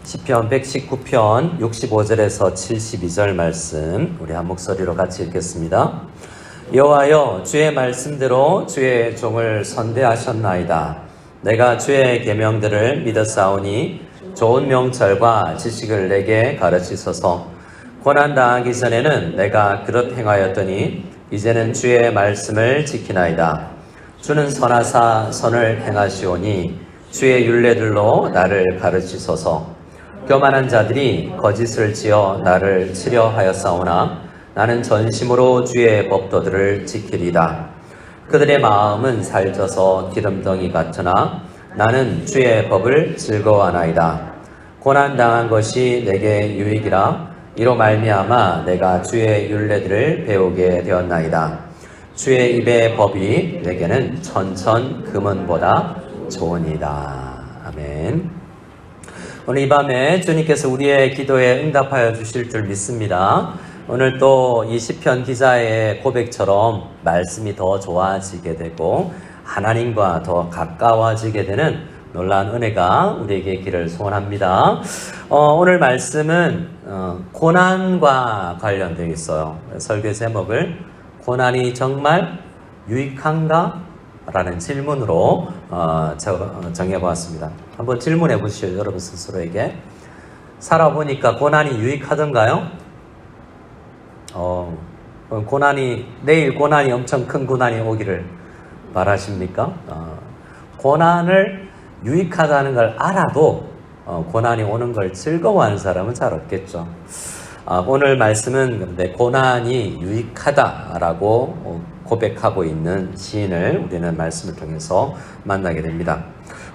시편 119편 65절에서 72절 말씀 우리 한 목소리로 같이 읽겠습니다. 여호와여, 주의 말씀대로 주의 종을 선대하셨나이다. 내가 주의 계명들을 믿었사오니 좋은 명철과 지식을 내게 가르치소서. 고난 당하기 전에는 내가 그릇 행하였더니 이제는 주의 말씀을 지키나이다. 주는 선하사 선을 행하시오니 주의 율례들로 나를 가르치소서. 교만한 자들이 거짓을 지어 나를 치려 하였사오나 나는 전심으로 주의 법도들을 지키리다. 그들의 마음은 살쪄서 기름덩이 같으나 나는 주의 법을 즐거워하나이다. 고난 당한 것이 내게 유익이라. 이로 말미암아 내가 주의 율례들을 배우게 되었나이다. 주의 입의 법이 내게는 천천 금은보다 좋으니이다. 아멘. 오늘 이 밤에 주님께서 우리의 기도에 응답하여 주실 줄 믿습니다. 오늘 또 이 시편 기자의 고백처럼 말씀이 더 좋아지게 되고 하나님과 더 가까워지게 되는 놀라운 은혜가 우리에게 있기를 소원합니다. 오늘 말씀은 고난과 관련되어 있어요. 설교 제목을 고난이 정말 유익한가? 라는 질문으로 정해보았습니다. 한번 질문해 보시죠. 여러분 스스로에게. 살아보니까 고난이 유익하던가요? 내일 고난이 엄청 큰 고난이 오기를 바라십니까? 고난을 유익하다는 걸 알아도 고난이 오는 걸 즐거워하는 사람은 잘 없겠죠. 오늘 말씀은 근데 고난이 유익하다라고 고백하고 있는 시인을 우리는 말씀을 통해서 만나게 됩니다.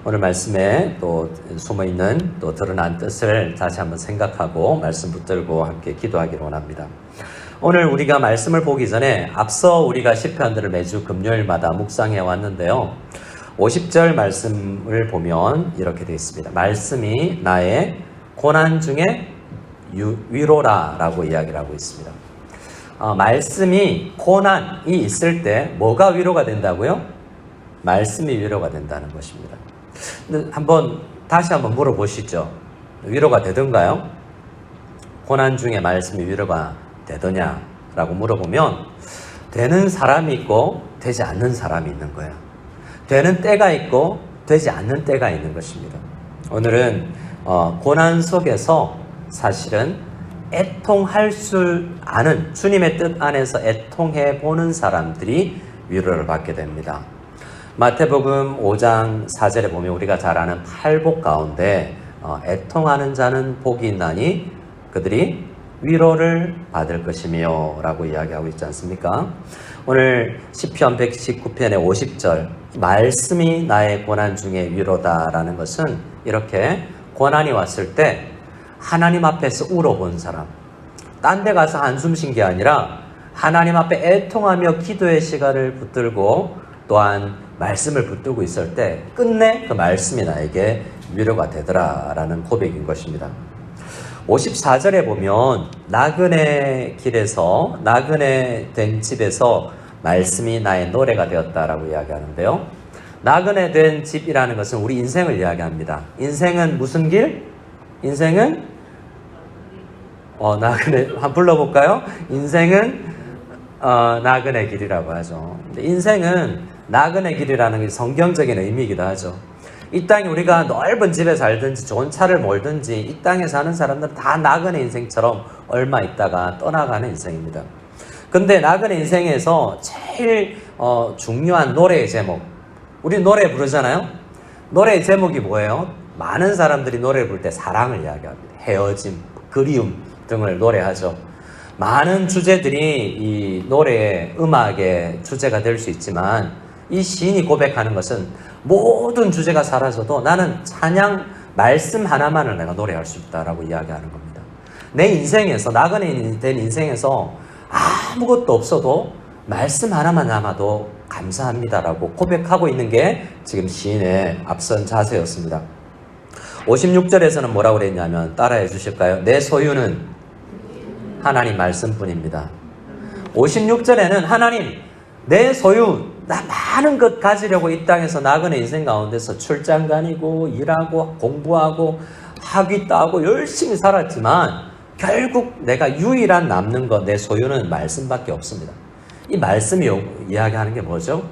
오늘 말씀에 또 숨어있는 또 드러난 뜻을 다시 한번 생각하고 말씀 붙들고 함께 기도하기를 원합니다. 오늘 우리가 말씀을 보기 전에 앞서 우리가 시편들을 매주 금요일마다 묵상해 왔는데요. 50절 말씀을 보면 이렇게 되어 있습니다. 말씀이 나의 고난 중에 위로라 라고 이야기를 하고 있습니다. 말씀이 고난이 있을 때 뭐가 위로가 된다고요? 말씀이 위로가 된다는 것입니다. 근데 다시 한번 물어보시죠. 위로가 되던가요? 고난 중에 말씀이 위로가 되더냐라고 물어보면 되는 사람이 있고 되지 않는 사람이 있는 거예요. 되는 때가 있고 되지 않는 때가 있는 것입니다. 오늘은 고난 속에서 사실은 애통할 줄 아는 주님의 뜻 안에서 애통해 보는 사람들이 위로를 받게 됩니다. 마태복음 5장 4절에 보면 우리가 잘 아는 팔복 가운데 애통하는 자는 복이 있나니 그들이 위로를 받을 것이며 라고 이야기하고 있지 않습니까? 오늘 시편 119편의 50절 말씀이 나의 고난 중에 위로다라는 것은 이렇게 고난이 왔을 때 하나님 앞에서 울어본 사람, 딴 데 가서 한숨 쉰 게 아니라 하나님 앞에 애통하며 기도의 시간을 붙들고 또한 말씀을 붙들고 있을 때 끝내 그 말씀이 나에게 위로가 되더라라는 고백인 것입니다. 54절에 보면 나그네 길에서 나그네 된 집에서 말씀이 나의 노래가 되었다라고 이야기하는데요. 나그네 된 집이라는 것은 우리 인생을 이야기합니다. 인생은 무슨 길? 인생은 나그네 한번 불러볼까요? 인생은 나그네 길이라고 하죠. 인생은 나그네 길이라는 게 성경적인 의미이기도 하죠. 이 땅에 우리가 넓은 집에 살든지 좋은 차를 몰든지 이 땅에 사는 사람들은 다 나그네 인생처럼 얼마 있다가 떠나가는 인생입니다. 근데 나그네 인생에서 제일 중요한 노래의 제목, 우리 노래 부르잖아요. 노래의 제목이 뭐예요? 많은 사람들이 노래 부를 때 사랑을 이야기합니다. 헤어짐, 그리움 등을 노래하죠. 많은 주제들이 이 노래의 음악의 주제가 될 수 있지만 이 시인이 고백하는 것은 모든 주제가 사라져도 나는 찬양 말씀 하나만을 내가 노래할 수 있다라고 이야기하는 겁니다. 내 인생에서 나그네 된 인생에서 아무것도 없어도 말씀 하나만 남아도 감사합니다라고 고백하고 있는 게 지금 시인의 앞선 자세였습니다. 56절에서는 뭐라고 그랬냐면 따라해 주실까요? 내 소유는 하나님 말씀뿐입니다. 56절에는 하나님 내 소유 나 많은 것 가지려고 이 땅에서 나그네 인생 가운데서 출장 다니고 일하고 공부하고 학위 따고 열심히 살았지만 결국 내가 유일한 남는 것, 내 소유는 말씀밖에 없습니다. 이 말씀이 이야기하는 게 뭐죠?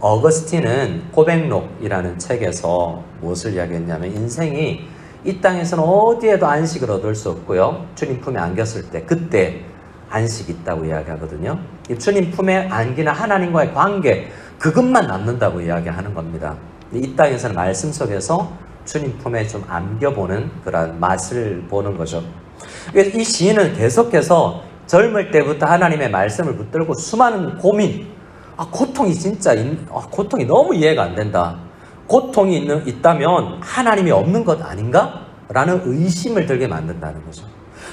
어거스틴은 고백록이라는 책에서 무엇을 이야기했냐면 인생이 이 땅에서는 어디에도 안식을 얻을 수 없고요. 주님 품에 안겼을 때 그때 안식이 있다고 이야기하거든요. 이 주님 품에 안기는 하나님과의 관계, 그것만 남는다고 이야기하는 겁니다. 이 땅에서는 말씀 속에서 주님 품에 좀 안겨보는 그런 맛을 보는 거죠. 이 시인은 계속해서 젊을 때부터 하나님의 말씀을 붙들고 수많은 고민, 고통이 진짜, 고통이 너무 이해가 안 된다. 고통이 있다면 하나님이 없는 것 아닌가? 라는 의심을 들게 만든다는 거죠.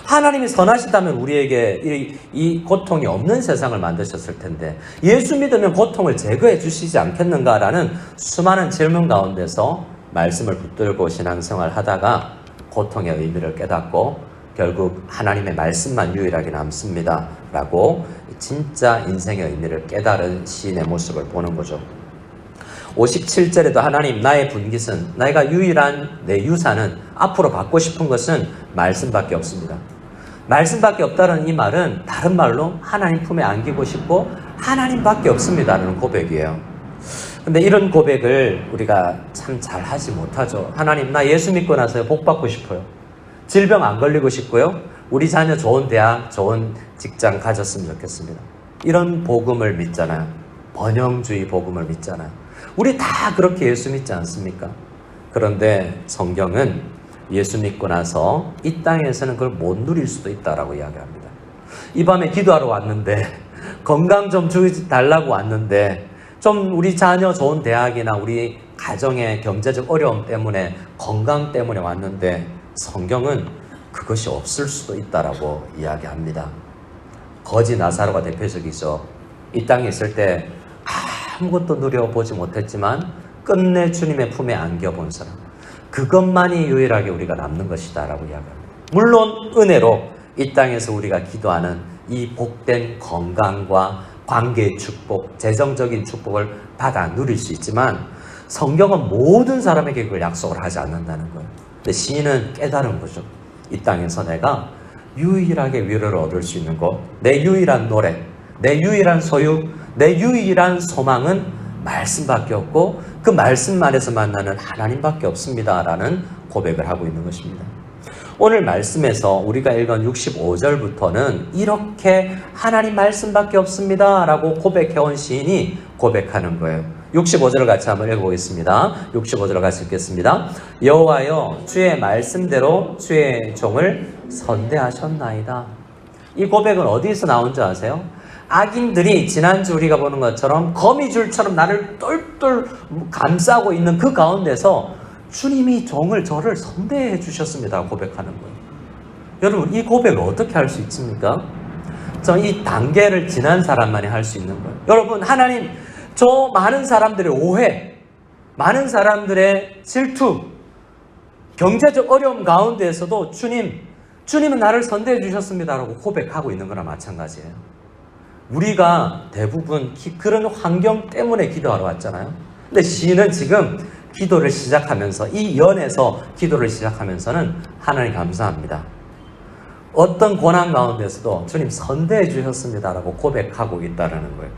하나님이 선하시다면 우리에게 이 고통이 없는 세상을 만드셨을 텐데 예수 믿으면 고통을 제거해 주시지 않겠는가라는 수많은 질문 가운데서 말씀을 붙들고 신앙생활 하다가 고통의 의미를 깨닫고 결국 하나님의 말씀만 유일하게 남습니다 라고 진짜 인생의 의미를 깨달은 시인의 모습을 보는 거죠. 57절에도 하나님, 나의 분깃은, 내가 유일한 내 유산은, 앞으로 받고 싶은 것은 말씀밖에 없습니다. 말씀밖에 없다는 이 말은 다른 말로 하나님 품에 안기고 싶고 하나님밖에 없습니다라는 고백이에요. 근데 이런 고백을 우리가 참 잘 하지 못하죠. 하나님, 나 예수 믿고 나서 복 받고 싶어요. 질병 안 걸리고 싶고요. 우리 자녀 좋은 대학, 좋은 직장 가졌으면 좋겠습니다. 이런 복음을 믿잖아요. 번영주의 복음을 믿잖아요. 우리 다 그렇게 예수 믿지 않습니까? 그런데 성경은 예수 믿고 나서 이 땅에서는 그걸 못 누릴 수도 있다라고 이야기합니다. 이 밤에 기도하러 왔는데 건강 좀 달라고 왔는데 좀 우리 자녀 좋은 대학이나 우리 가정의 경제적 어려움 때문에 건강 때문에 왔는데 성경은 그것이 없을 수도 있다라고 이야기합니다. 거지 나사로가 대표적이죠. 이 땅에 있을 때 아무것도 누려보지 못했지만 끝내 주님의 품에 안겨본 사람, 그것만이 유일하게 우리가 남는 것이다 라고 이야기합니다. 물론 은혜로 이 땅에서 우리가 기도하는 이 복된 건강과 관계의 축복, 재정적인 축복을 받아 누릴 수 있지만 성경은 모든 사람에게 그걸 약속을 하지 않는다는 거예요. 근데 시인은 깨달은 거죠. 이 땅에서 내가 유일하게 위로를 얻을 수 있는 것, 내 유일한 노래, 내 유일한 소유, 내 유일한 소망은 말씀밖에 없고 그 말씀 안에서 만나는 하나님밖에 없습니다 라는 고백을 하고 있는 것입니다. 오늘 말씀에서 우리가 읽은 65절부터는 이렇게 하나님 말씀밖에 없습니다 라고 고백해온 시인이 고백하는 거예요. 65절을 같이 한번 읽어보겠습니다. 65절을 같이 읽겠습니다. 여호와여, 주의 말씀대로 주의 종을 선대하셨나이다. 이 고백은 어디서 나온 줄 아세요? 악인들이 지난주 우리가 보는 것처럼 거미줄처럼 나를 똘똘 감싸고 있는 그 가운데서 주님이 저를 선대해 주셨습니다 고백하는 거예요. 여러분, 이 고백을 어떻게 할 수 있습니까? 이 단계를 지난 사람만이 할 수 있는 거예요. 여러분, 하나님, 저 많은 사람들의 오해, 많은 사람들의 질투, 경제적 어려움 가운데에서도 주님은 나를 선대해 주셨습니다라고 고백하고 있는 거나 마찬가지예요. 우리가 대부분 그런 환경 때문에 기도하러 왔잖아요. 근데 시인은 지금 기도를 시작하면서, 이 연에서 기도를 시작하면서는 하나님 감사합니다. 어떤 고난 가운데서도 주님 선대해 주셨습니다라고 고백하고 있다는 거예요.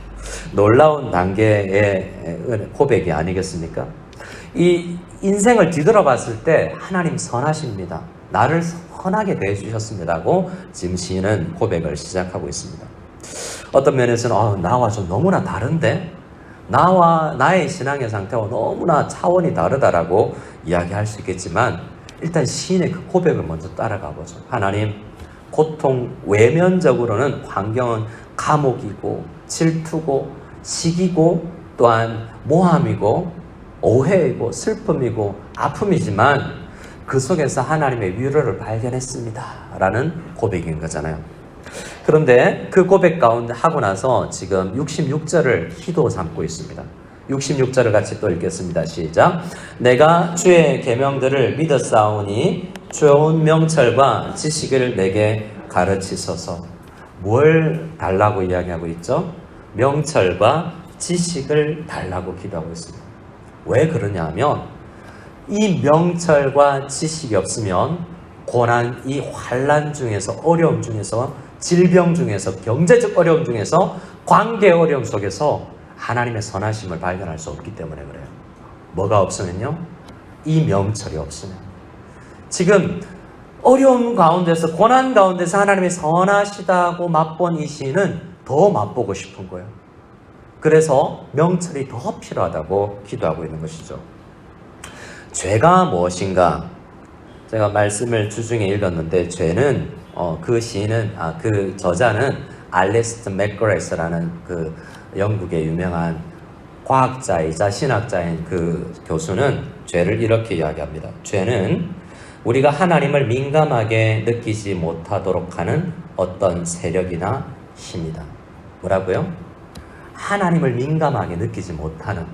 놀라운 단계의 고백이 아니겠습니까? 이 인생을 뒤돌아봤을 때 하나님 선하십니다. 나를 선하게 대해주셨습니다고 지금 시인은 고백을 시작하고 있습니다. 어떤 면에서는 나와 좀 너무나 다른데? 나의 신앙의 상태와 너무나 차원이 다르다라고 이야기할 수 있겠지만 일단 시인의 그 고백을 먼저 따라가 보죠. 하나님, 고통 외면적으로는 환경은 감옥이고 질투고 시기고 또한 모함이고 오해이고 슬픔이고 아픔이지만 그 속에서 하나님의 위로를 발견했습니다 라는 고백인 거잖아요. 그런데 그 고백 가운데 하고 나서 지금 66절을 희도 삼고 있습니다. 66절을 같이 또 읽겠습니다. 시작. 내가 주의 계명들을 믿었사오니 좋은 명철과 지식을 내게 가르치소서. 뭘 달라고 이야기하고 있죠? 명철과 지식을 달라고 기도하고 있습니다. 왜 그러냐면 이 명철과 지식이 없으면 고난, 이 환난 중에서, 어려움 중에서, 질병 중에서, 경제적 어려움 중에서, 관계 어려움 속에서 하나님의 선하심을 발견할 수 없기 때문에 그래요. 뭐가 없으면요? 이 명철이 없으면. 지금 어려움 가운데서, 고난 가운데서 하나님의 선하시다고 맛본 이 시인은 더 맛보고 싶은 거예요. 그래서 명철이 더 필요하다고 기도하고 있는 것이죠. 죄가 무엇인가? 제가 말씀을 주중에 읽었는데, 죄는 그 시인은, 그 저자는 알리스트 맥그레스라는 그 영국의 유명한 과학자이자 신학자인 그 교수는 죄를 이렇게 이야기합니다. 죄는 우리가 하나님을 민감하게 느끼지 못하도록 하는 어떤 세력이나 힘이다. 뭐라고요? 하나님을 민감하게 느끼지 못하는,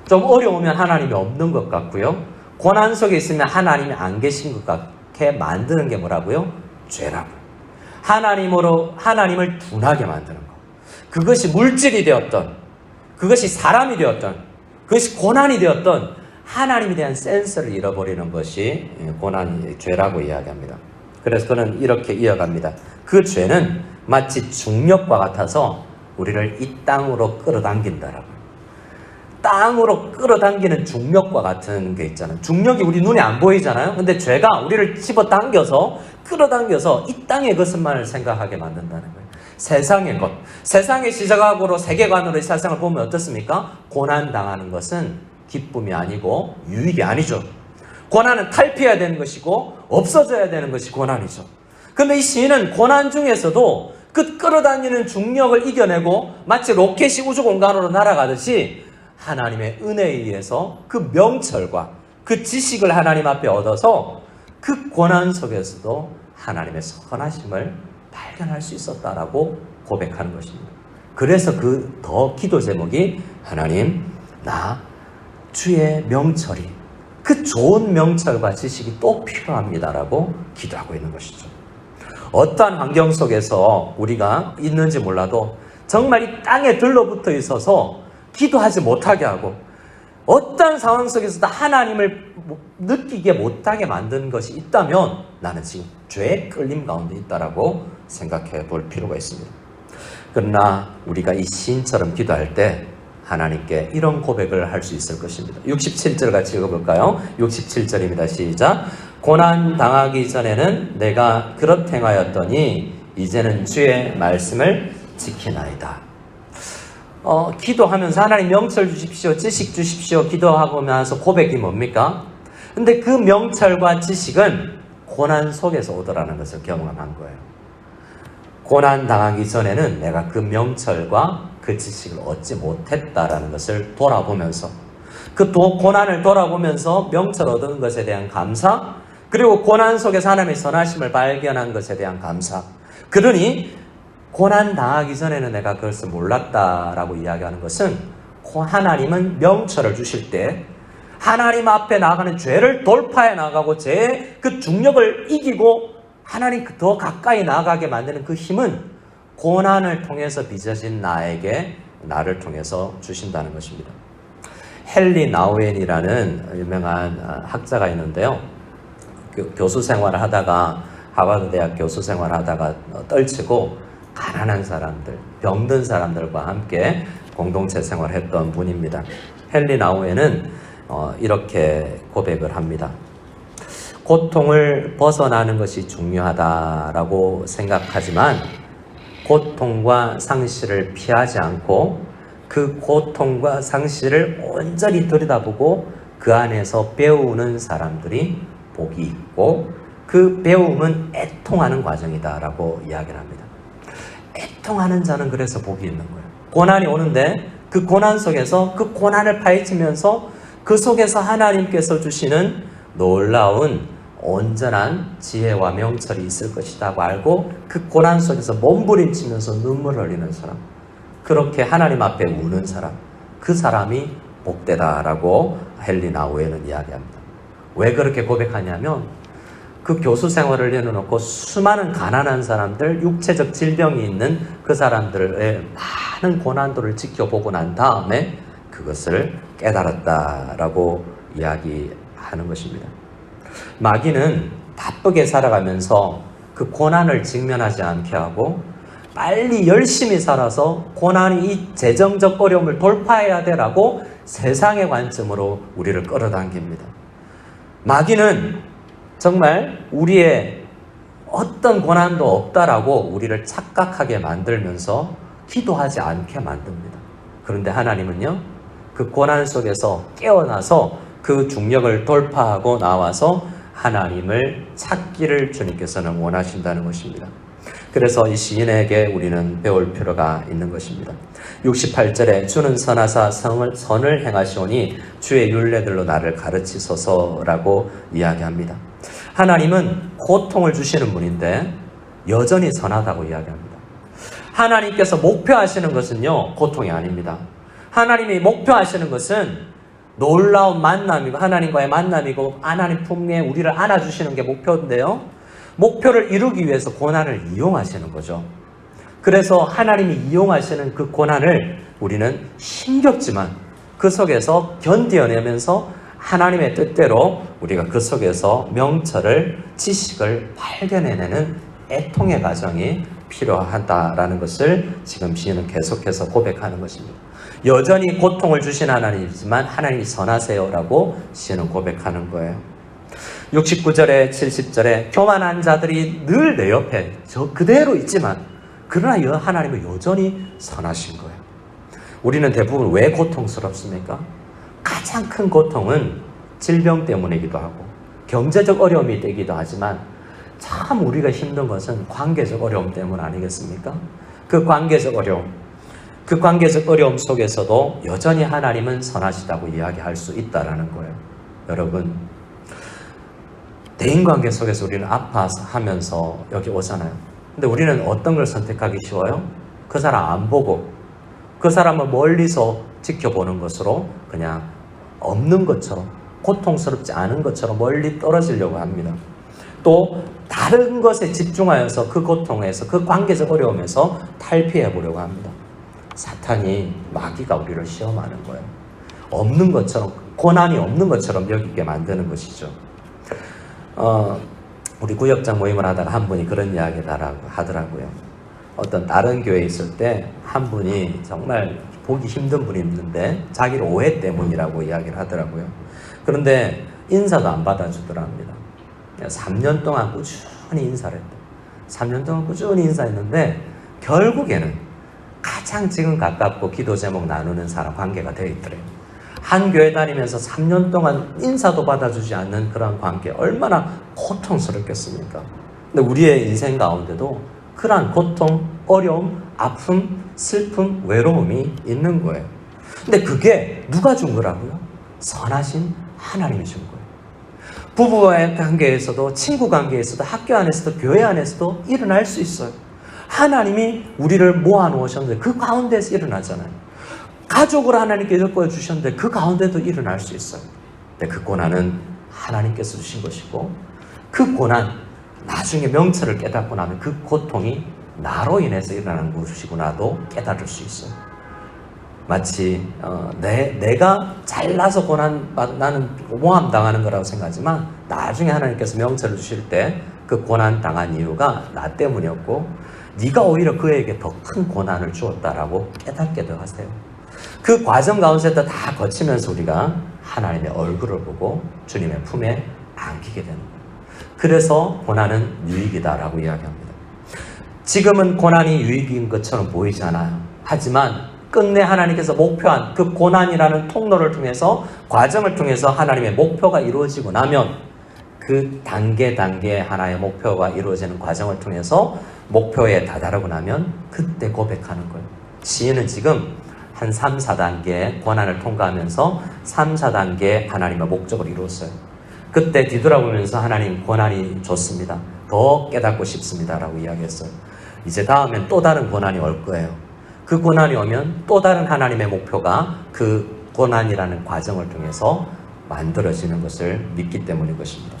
좀 어려우면 하나님이 없는 것 같고요, 고난 속에 있으면 하나님이 안 계신 것 같게 만드는 게 뭐라고요? 죄라고요. 하나님을 둔하게 만드는 거. 그것이 물질이 되었던, 그것이 사람이 되었던, 그것이 고난이 되었던 하나님에 대한 센스를 잃어버리는 것이 고난이 죄라고 이야기합니다. 그래서 그는 이렇게 이어갑니다. 그 죄는 마치 중력과 같아서 우리를 이 땅으로 끌어당긴다라고. 땅으로 끌어당기는 중력과 같은 게 있잖아요. 중력이 우리 눈에 안 보이잖아요. 근데 죄가 우리를 집어당겨서 끌어당겨서 이 땅의 것만 생각하게 만든다는 거예요. 세상의 것, 세상의 시각으로, 세계관으로 이 세상을 보면 어떻습니까? 고난당하는 것은 기쁨이 아니고 유익이 아니죠. 고난은 탈피해야 되는 것이고 없어져야 되는 것이 고난이죠. 근데 이 시인은 고난 중에서도 그 끌어당기는 중력을 이겨내고 마치 로켓이 우주 공간으로 날아가듯이 하나님의 은혜에 의해서 그 명철과 그 지식을 하나님 앞에 얻어서 그 고난 속에서도 하나님의 선하심을 발견할 수 있었다라고 고백하는 것입니다. 그래서 그 더 기도 제목이 하나님, 나 주의 명철이, 그 좋은 명철과 지식이 또 필요합니다라고 기도하고 있는 것이죠. 어떠한 환경 속에서 우리가 있는지 몰라도 정말 이 땅에 들러붙어 있어서 기도하지 못하게 하고 어떤 상황 속에서도 하나님을 느끼게 못하게 만든 것이 있다면 나는 지금 죄의 끌림 가운데 있다라고 생각해 볼 필요가 있습니다. 그러나 우리가 이 시인처럼 기도할 때 하나님께 이런 고백을 할 수 있을 것입니다. 67절 같이 읽어볼까요? 67절입니다. 시작. 고난 당하기 전에는 내가 그렇 행하였더니 이제는 주의 말씀을 지키나이다. 기도하면서 하나님 명철 주십시오, 지식 주십시오 기도하면서 고백이 뭡니까? 근데 그 명철과 지식은 고난 속에서 오더라는 것을 경험한 거예요. 고난 당하기 전에는 내가 그 명철과 그 지식을 얻지 못했다라는 것을 돌아보면서, 그 고난을 돌아보면서 명철 얻은 것에 대한 감사, 그리고 고난 속에서 하나님의 선하심을 발견한 것에 대한 감사. 그러니 고난 당하기 전에는 내가 그것을 몰랐다라고 이야기하는 것은, 하나님은 명철을 주실 때 하나님 앞에 나가는 죄를 돌파해 나가고 죄의 그 중력을 이기고 하나님 더 가까이 나가게 만드는 그 힘은 고난을 통해서 빚어진 나를 통해서 주신다는 것입니다. 헨리 나우엔이라는 유명한 학자가 있는데요. 교수 생활을 하다가, 하버드 대학 교수 생활을 하다가 떨치고 가난한 사람들, 병든 사람들과 함께 공동체 생활을 했던 분입니다. 헨리 나우엔은 이렇게 고백을 합니다. 고통을 벗어나는 것이 중요하다라고 생각하지만 고통과 상실을 피하지 않고 그 고통과 상실을 온전히 들여다보고 그 안에서 배우는 사람들이 복이 있고, 그 배움은 애통하는 과정이다라고 이야기를 합니다. 애통하는 자는 그래서 복이 있는 거예요. 고난이 오는데 그 고난 속에서 그 고난을 파헤치면서 그 속에서 하나님께서 주시는 놀라운 온전한 지혜와 명철이 있을 것이라고 알고 그 고난 속에서 몸부림치면서 눈물을 흘리는 사람, 그렇게 하나님 앞에 우는 사람, 그 사람이 복되다라고 헨리 나우엔은 이야기합니다. 왜 그렇게 고백하냐면 그 교수 생활을 내려놓고 수많은 가난한 사람들, 육체적 질병이 있는 그 사람들의 많은 고난도를 지켜보고 난 다음에 그것을 깨달았다라고 이야기합니다. 하는 것입니다. 마귀는 바쁘게 살아가면서 그 고난을 직면하지 않게 하고 빨리 열심히 살아서 고난이 이 재정적 어려움을 돌파해야 되라고 세상의 관점으로 우리를 끌어당깁니다. 마귀는 정말 우리의 어떤 고난도 없다라고 우리를 착각하게 만들면서 기도하지 않게 만듭니다. 그런데 하나님은요, 그 고난 속에서 깨어나서 그 중력을 돌파하고 나와서 하나님을 찾기를 주님께서는 원하신다는 것입니다. 그래서 이 시인에게 우리는 배울 필요가 있는 것입니다. 68절에 주는 선하사 선을 행하시오니 주의 율례들로 나를 가르치소서라고 이야기합니다. 하나님은 고통을 주시는 분인데 여전히 선하다고 이야기합니다. 하나님께서 목표하시는 것은요, 고통이 아닙니다. 하나님이 목표하시는 것은 놀라운 만남이고 하나님과의 만남이고 하나님 품에 우리를 안아주시는 게 목표인데요, 목표를 이루기 위해서 고난을 이용하시는 거죠. 그래서 하나님이 이용하시는 그 고난을 우리는 힘겹지만 그 속에서 견뎌내면서 하나님의 뜻대로 우리가 그 속에서 명철을, 지식을 발견해내는 애통의 과정이 필요하다라는 것을 지금 시인은 계속해서 고백하는 것입니다. 여전히 고통을 주신 하나님이지만 하나님이 선하세요라고 시인은 고백하는 거예요. 69절에 70절에 교만한 자들이 늘 내 옆에 저 그대로 있지만 그러나 하나님은 여전히 선하신 거예요. 우리는 대부분 왜 고통스럽습니까? 가장 큰 고통은 질병 때문이기도 하고 경제적 어려움이 되기도 하지만 참 우리가 힘든 것은 관계적 어려움 때문 아니겠습니까? 그 관계적 어려움 속에서도 여전히 하나님은 선하시다고 이야기할 수 있다라는 거예요. 여러분, 대인관계 속에서 우리는 아파서 하면서 여기 오잖아요. 근데 우리는 어떤 걸 선택하기 쉬워요? 그 사람 안 보고 그 사람을 멀리서 지켜보는 것으로 그냥 없는 것처럼, 고통스럽지 않은 것처럼 멀리 떨어지려고 합니다. 또 다른 것에 집중하여서 그 고통에서, 그 관계적 어려움에서 탈피해 보려고 합니다. 사탄이, 마귀가 우리를 시험하는 거예요. 없는 것처럼, 고난이 없는 것처럼 여기게 만드는 것이죠. 우리 구역장 모임을 하다가 한 분이 그런 이야기를 하더라고요. 어떤 다른 교회에 있을 때 한 분이 정말 보기 힘든 분이 있는데 자기를 오해 때문이라고 이야기를 하더라고요. 그런데 인사도 안 받아주더랍니다. 3년 동안 꾸준히 인사를 했대. 3년 동안 꾸준히 인사했는데 결국에는 가장 지금 가깝고 기도 제목 나누는 사람 관계가 되어 있더래요. 한 교회 다니면서 3년 동안 인사도 받아주지 않는 그런 관계, 얼마나 고통스럽겠습니까? 근데 우리의 인생 가운데도 그러한 고통, 어려움, 아픔, 슬픔, 외로움이 있는 거예요. 근데 그게 누가 준 거라고요? 선하신 하나님이 준 거예요. 부부와의 관계에서도, 친구 관계에서도, 학교 안에서도, 교회 안에서도 일어날 수 있어요. 하나님이 우리를 모아놓으셨는데 그 가운데서 일어나잖아요. 가족을 하나님께 엮어주셨는데 그 가운데도 일어날 수 있어요. 근데 그 고난은 하나님께서 주신 것이고, 그 고난, 나중에 명철을 깨닫고 나면 그 고통이 나로 인해서 일어나는 것이구나도 깨달을 수 있어요. 마치 내가 잘나서 나는 모함당하는 거라고 생각하지만 나중에 하나님께서 명철을 주실 때 그 고난 당한 이유가 나 때문이었고 네가 오히려 그에게 더 큰 고난을 주었다라고 깨닫게도 하세요. 그 과정 가운데서 다 거치면서 우리가 하나님의 얼굴을 보고 주님의 품에 안기게 되는 거예요. 그래서 고난은 유익이다라고 이야기합니다. 지금은 고난이 유익인 것처럼 보이지 않아요. 하지만 끝내 하나님께서 목표한 그 고난이라는 통로를 통해서, 과정을 통해서 하나님의 목표가 이루어지고 나면 그 단계 하나의 목표가 이루어지는 과정을 통해서 목표에 다다르고 나면 그때 고백하는 거예요. 시인은 지금 한 3, 4단계 고난을 통과하면서 3, 4단계 하나님의 목적을 이루었어요. 그때 뒤돌아보면서 하나님, 고난이 좋습니다. 더 깨닫고 싶습니다 라고 이야기했어요. 이제 다음엔 또 다른 고난이 올 거예요. 그 고난이 오면 또 다른 하나님의 목표가 그 고난이라는 과정을 통해서 만들어지는 것을 믿기 때문인 것입니다.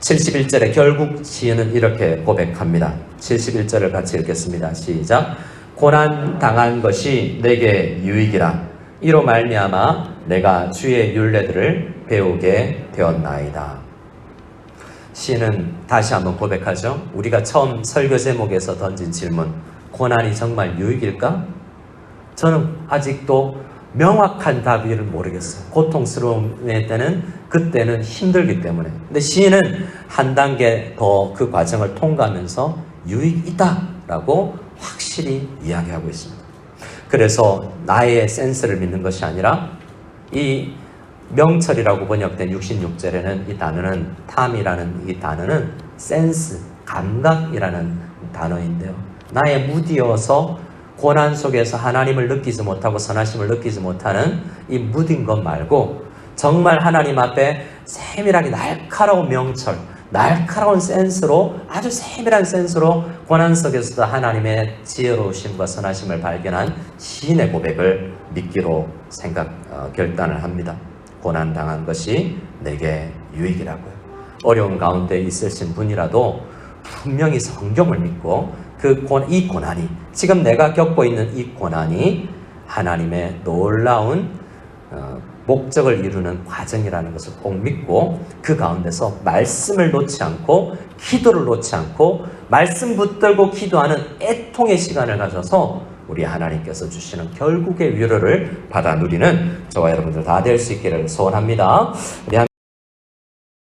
71절에 결국 시인은 이렇게 고백합니다. 71절을 같이 읽겠습니다. 시작. 고난 당한 것이 내게 유익이라. 이로 말미암아 내가 주의 율례들을 배우게 되었나이다. 시인은 다시 한번 고백하죠. 우리가 처음 설교 제목에서 던진 질문, 고난이 정말 유익일까? 저는 아직도 명확한 답을 모르겠어요. 고통스러운 때는 그때는 힘들기 때문에. 근데 시인은 한 단계 더 그 과정을 통과하면서 유익이다 라고 확실히 이야기하고 있습니다. 그래서 나의 센스를 믿는 것이 아니라 이 명철이라고 번역된 66절에는 이 단어는 탐이라는 이 단어는 센스, 감각이라는 단어인데요. 나의 무디어서 고난 속에서 하나님을 느끼지 못하고 선하심을 느끼지 못하는 이 무딘 것 말고 정말 하나님 앞에 세밀하게 날카로운 명철, 날카로운 센스로 아주 세밀한 센스로 고난 속에서도 하나님의 지혜로우심과 선하심을 발견한 시인의 고백을 믿기로 결단을 합니다. 고난당한 것이 내게 유익이라고요. 어려운 가운데 있으신 분이라도 분명히 성경을 믿고 이 고난이, 지금 내가 겪고 있는 이 고난이 하나님의 놀라운 목적을 이루는 과정이라는 것을 꼭 믿고 그 가운데서 말씀을 놓지 않고 기도를 놓지 않고 말씀 붙들고 기도하는 애통의 시간을 가져서 우리 하나님께서 주시는 결국의 위로를 받아 누리는 저와 여러분들 다 될 수 있기를 소원합니다.